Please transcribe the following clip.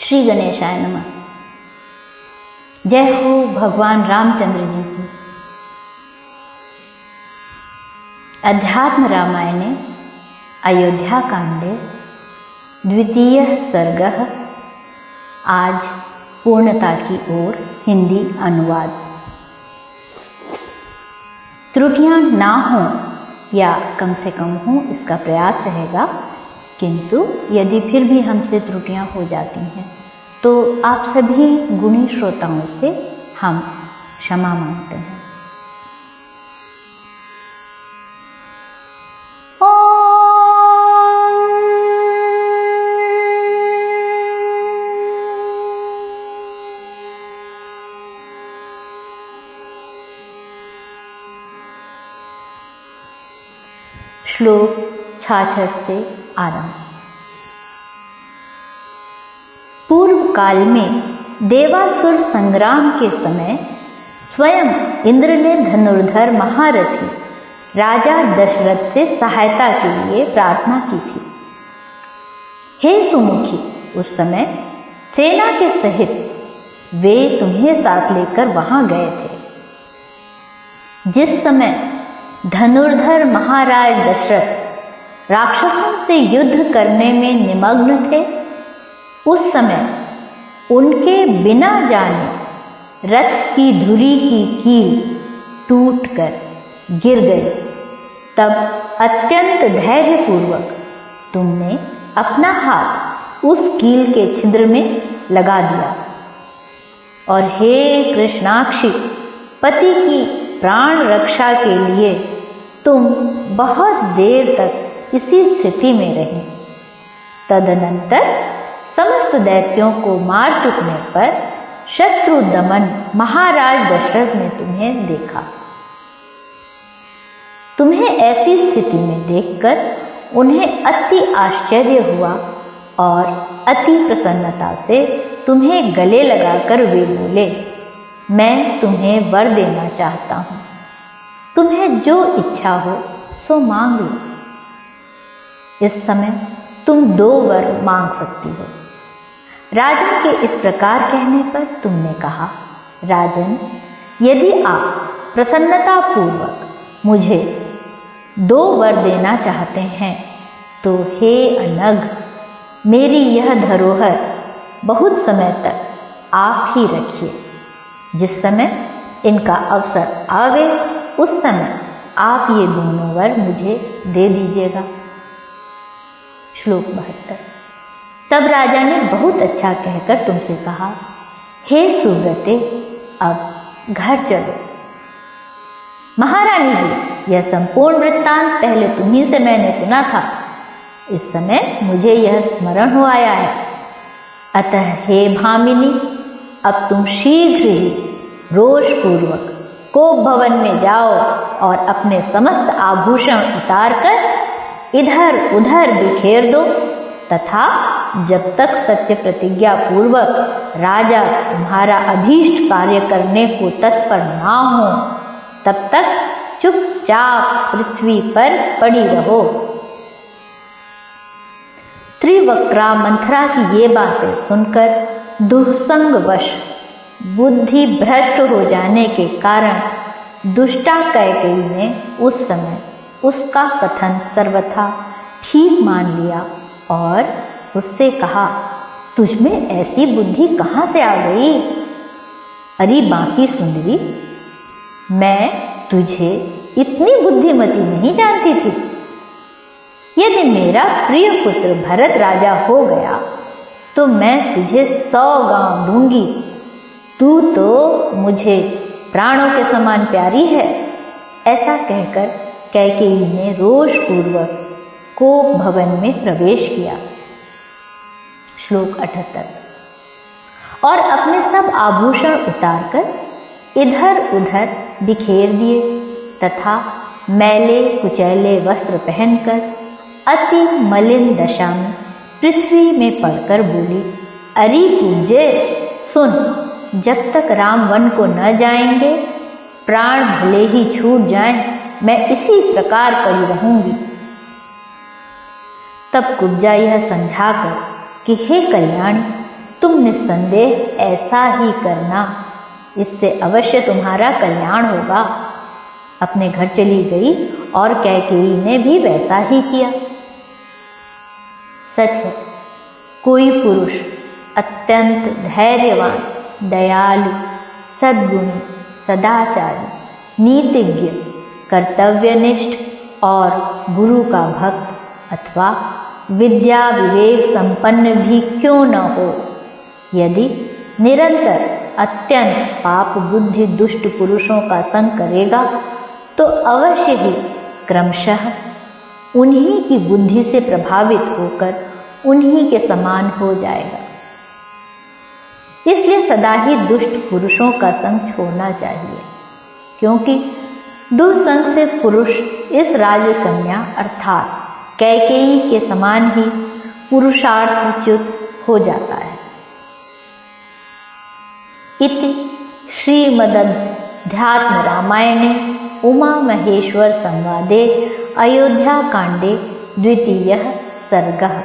श्री गणेशाय नमः। जय हो भगवान रामचंद्र जी की। अध्यात्म रामायणे अयोध्या कांडे द्वितीय सर्गः आज पूर्णता की ओर हिंदी अनुवाद। त्रुटियां ना हों या कम से कम हों इसका प्रयास रहेगा, किंतु यदि फिर भी हमसे त्रुटियां हो जाती हैं तो आप सभी गुणी श्रोताओं से हम क्षमा मांगते हैं। श्लोक 66 से आरंभ। पूर्व काल में देवासुर संग्राम के समय स्वयं इंद्र ने धनुर्धर महारथी राजा दशरथ से सहायता के लिए प्रार्थना की थी। हे सुमुखी, उस समय सेना के सहित वे तुम्हें साथ लेकर वहां गए थे। जिस समय धनुर्धर महाराज दशरथ राक्षसों से युद्ध करने में निमग्न थे, उस समय उनके बिना जाने रथ की धुरी की कील टूटकर गिर गई। तब अत्यंत धैर्यपूर्वक तुमने अपना हाथ उस कील के छिद्र में लगा दिया और हे कृष्णाक्षी, पति की प्राण रक्षा के लिए तुम बहुत देर तक इसी स्थिति में रहे। तदनंतर समस्त दैत्यों को मार चुकने पर शत्रु दमन महाराज दशरथ ने तुम्हें देखा। तुम्हें ऐसी स्थिति में देखकर उन्हें अति आश्चर्य हुआ और अति प्रसन्नता से तुम्हें गले लगाकर वे बोले, मैं तुम्हें वर देना चाहता हूँ, तुम्हें जो इच्छा हो सो मांग लो। इस समय तुम 2 वर मांग सकती हो। राजा के इस प्रकार कहने पर तुमने कहा, राजन, यदि आप प्रसन्नतापूर्वक मुझे 2 वर देना चाहते हैं तो हे अनघ, मेरी यह धरोहर बहुत समय तक आप ही रखिए। जिस समय इनका अवसर आवे उस समय आप ये दोनों वर मुझे दे दीजिएगा। श्लोक 72। तब राजा ने बहुत अच्छा कहकर तुमसे कहा, हे सुव्रते, अब घर चलो। महारानी जी, यह संपूर्ण वृत्तांत पहले तुम्ही से मैंने सुना था, इस समय मुझे यह स्मरण हो आया है। अतः हे भामिनी, अब तुम शीघ्र ही रोषपूर्वक कोप भवन में जाओ और अपने समस्त आभूषण उतारकर इधर उधर बिखेर दो, तथा जब तक सत्य प्रतिज्ञा पूर्वक राजा तुम्हारा अभीष्ट कार्य करने को तत्पर ना हो, तब तक चुपचाप पृथ्वी पर पड़ी रहो। त्रिवक्रा मंथरा की ये बातें सुनकर दुःसंगवश बुद्धि भ्रष्ट हो जाने के कारण दुष्टा कैकेयी ने उस समय उसका कथन सर्वथा ठीक मान लिया और उससे कहा, तुझमें ऐसी बुद्धि कहाँ से आ गई? अरे बाकी सुंदरी, मैं तुझे इतनी बुद्धिमती नहीं जानती थी। यदि मेरा प्रिय पुत्र भरत राजा हो गया तो मैं तुझे 100 गांव दूंगी। तू तो मुझे प्राणों के समान प्यारी है। ऐसा कहकर कैकेयी ने रोषपूर्वक कोप भवन में प्रवेश किया। श्लोक 78। और अपने सब आभूषण उतारकर इधर उधर बिखेर दिए तथा मैले कुचैले वस्त्र पहनकर अति मलिन दशा में पृथ्वी में पड़कर बोली, अरे पूज्य, सुन, जब तक राम वन को न जाएंगे, प्राण भले ही छूट जाएं, मैं इसी प्रकार पड़ी रहूंगी। तब कुब्जा यह समझाकर कि हे कल्याणी, तुम निस्संदेह ऐसा ही करना, इससे अवश्य तुम्हारा कल्याण होगा। अपने घर चली गई और कैकेयी ने भी वैसा ही किया। सच है, कोई पुरुष अत्यंत धैर्यवान, दयालु, सद्गुणी, सदाचारी, नीतिज्ञ, कर्तव्यनिष्ठ और गुरु का भक्त अथवा विद्या विवेक संपन्न भी क्यों न हो, यदि निरंतर अत्यंत पाप बुद्धि दुष्ट पुरुषों का संग करेगा तो अवश्य ही क्रमशः उन्हीं की बुद्धि से प्रभावित होकर उन्हीं के समान हो जाएगा। इसलिए सदा ही दुष्ट पुरुषों का संग छोड़ना चाहिए, क्योंकि दुस्संग से पुरुष इस राजकन्या अर्थात कैकेयी के समान ही पुरुषार्थच्युत हो जाता है। इति श्रीमदध्यात्म रामायणे उमा महेश्वर संवादे अयोध्या कांडे 2 सर्गः।